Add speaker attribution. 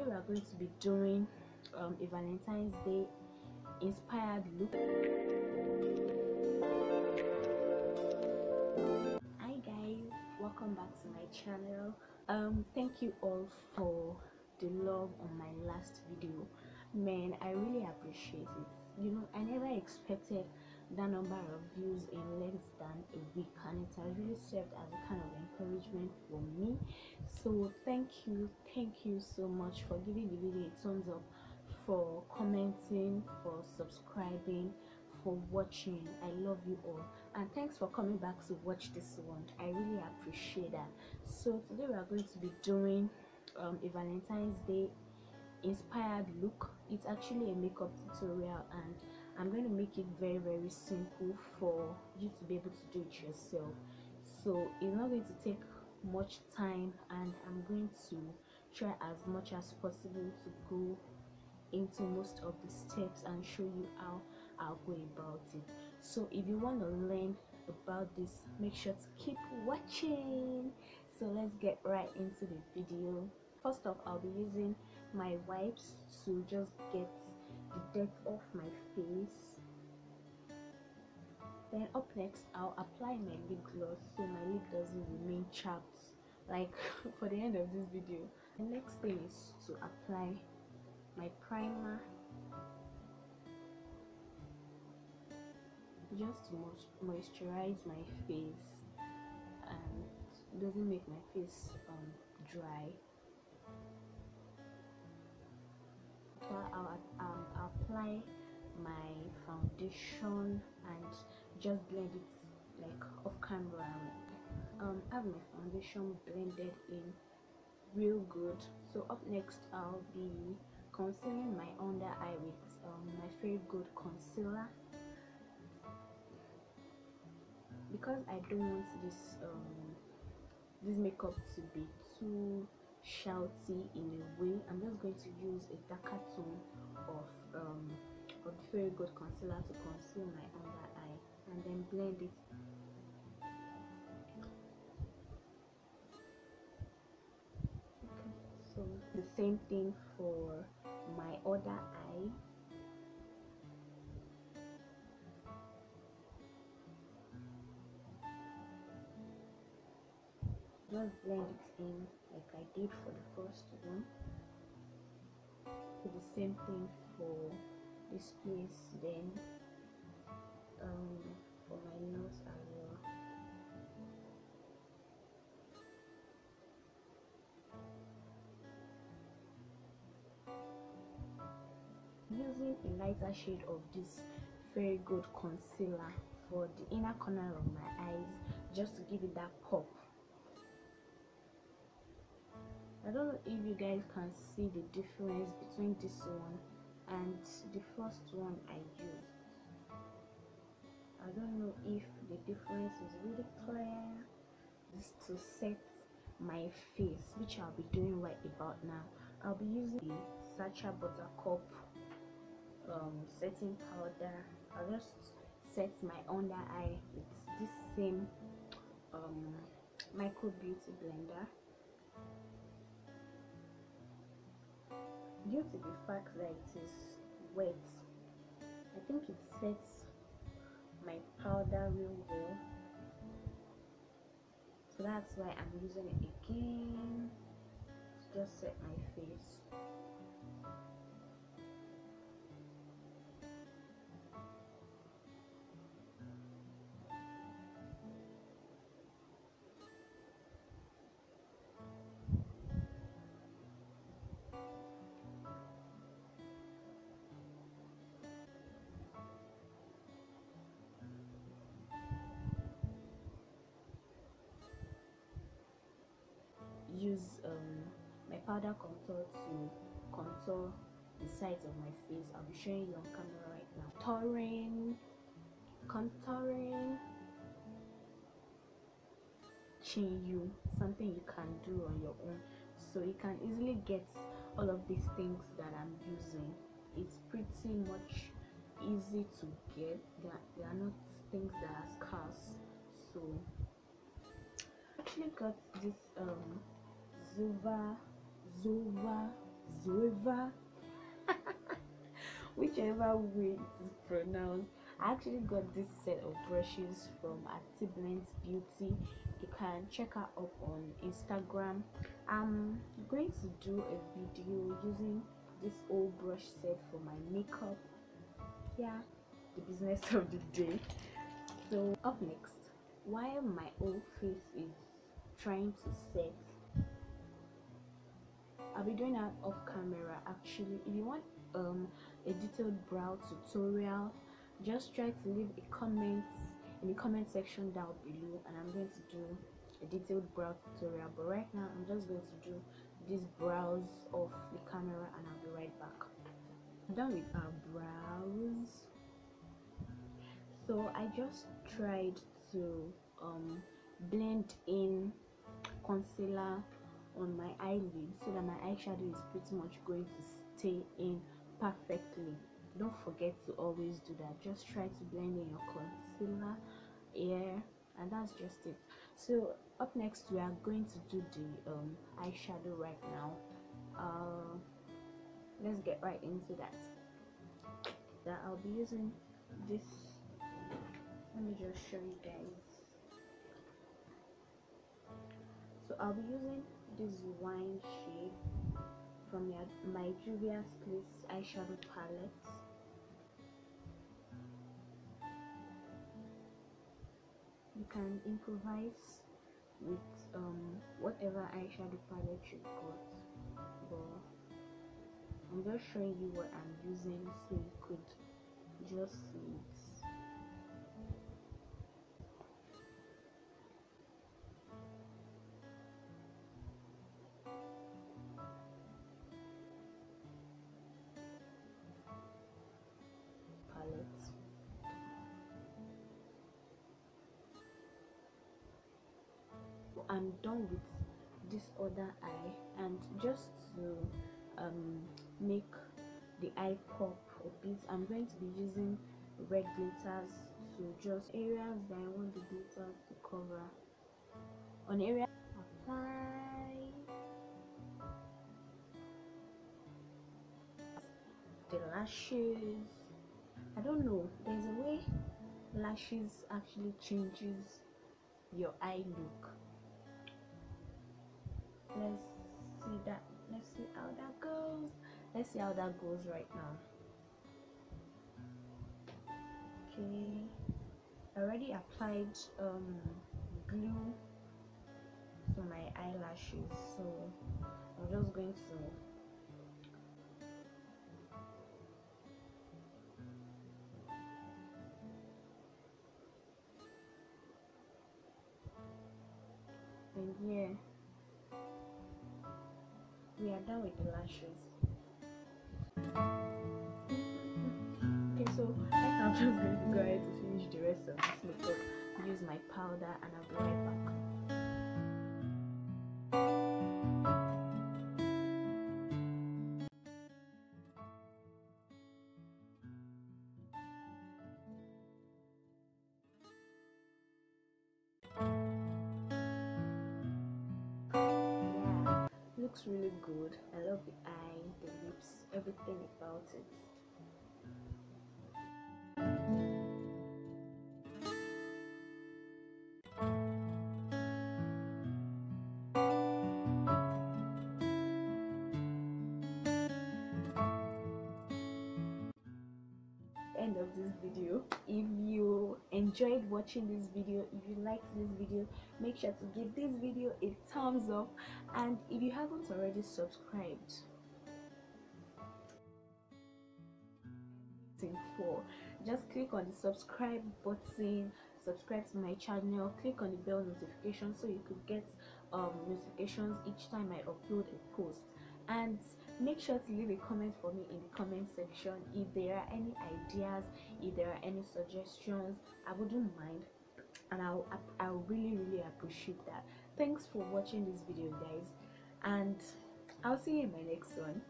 Speaker 1: we are going to be doing a Valentine's Day inspired look. Hi guys, welcome back to my channel. Thank you all for the love on my last video. Man, I really appreciate it. You know, I never expected that number of views in less than a week, and it has really served as a kind of encouragement for me. So thank you so much for giving the video a thumbs up, for commenting, for subscribing, for watching. I love you all, and thanks for coming back to watch this one. I really appreciate that. So today we are going to be doing a Valentine's Day inspired look. It's actually a makeup tutorial, and I'm going to make it very simple for you to be able to do it yourself. So it's not going to take much time, and I'm going to try as much as possible to go into most of the steps and show you how I'll go about it. So if you want to learn about this, make sure to keep watching. So let's get right into the video. First off, I'll be using my wipes to just get the dirt off my face. Then up next, I'll apply my lip gloss so my lip doesn't remain chapped like for the end of this video. The next thing is to apply my primer, just to moisturize my face and doesn't make my face dry. I'll apply my foundation and just blend it like off camera. Have my foundation blended in real good. So up next, I'll be concealing my under eye with my very good concealer, because I don't want this makeup to be too shouty in a way. I'm just going to use a darker tone of the very good concealer to conceal my under eye, and then blend it. Okay, so the same thing for my other eye. Just blend it in like I did for the first one. Do the same thing for this place, then for my nose as well. Using a lighter shade of this very good concealer for the inner corner of my eyes, just to give it that pop. I don't know if you guys can see the difference between this one and the first one I used. I don't know if the difference is really clear. Just to set my face, which I'll be doing right about now. I'll be using the Sacha Buttercup setting powder. I'll just set my under eye with this same micro beauty blender. Due to the fact that it is wet, I think it sets my powder real well, so that's why I'm using it again to just set my face. Use my powder contour to contour the sides of my face. I'll be showing you on camera right now. Contouring, Chin you, something you can do on your own, so you can easily get all of these things that I'm using. It's pretty much easy to get. They are not things that are scarce. So I actually got this Zova Zoeva, whichever way it is pronounced. I actually got this set of brushes from Beauty. You can check her up on Instagram. I'm going to do a video using this old brush set for my makeup. Yeah, the business of the day. So up next, while my old face is trying to set, I'll be doing that off camera. Actually, if you want a detailed brow tutorial, just try to leave a comment in the comment section down below, and I'm going to do a detailed brow tutorial. But right now I'm just going to do these brows off the camera, and I'll be right back. I'm done with our brows. So I just tried to blend in concealer on my eyelid so that my eyeshadow is pretty much going to stay in perfectly. Don't forget to always do that. Just try to blend in your concealer here, and that's just it. So up next, we are going to do the eyeshadow right now. Let's get right into that. I'll be using this. Let me just show you guys. So I'll be using this wine shade from my Juvia's Place eyeshadow palette. You can improvise with whatever eyeshadow palette you got, but I'm just showing you what I'm using so you could just see it. I'm done with this other eye, and just to make the eye pop a bit, I'm going to be using red glitters to just areas that I want the glitters to cover. On area, apply the lashes. I don't know, there's a way lashes actually changes your eye look. Let's see how that goes. Let's see how that goes right now. Okay, I already applied glue to my eyelashes, so I'm just going to and yeah, we are done with the lashes. Okay, so I'm just going to go ahead to finish the rest of this makeup, use my powder, and I'll be right back. Yeah, looks really good. I love the eye, the lips, everything about it. End of this video. If you enjoyed watching this video, if you liked this video, make sure to give this video a thumbs up, and if you haven't already subscribed, just click on the subscribe button, subscribe to my channel, click on the bell notification so you could get notifications each time I upload a post, and make sure to leave a comment for me in the comment section. If there are any ideas, if there are any suggestions, I wouldn't mind, and I'll really appreciate that. Thanks for watching this video, guys, and I'll see you in my next one.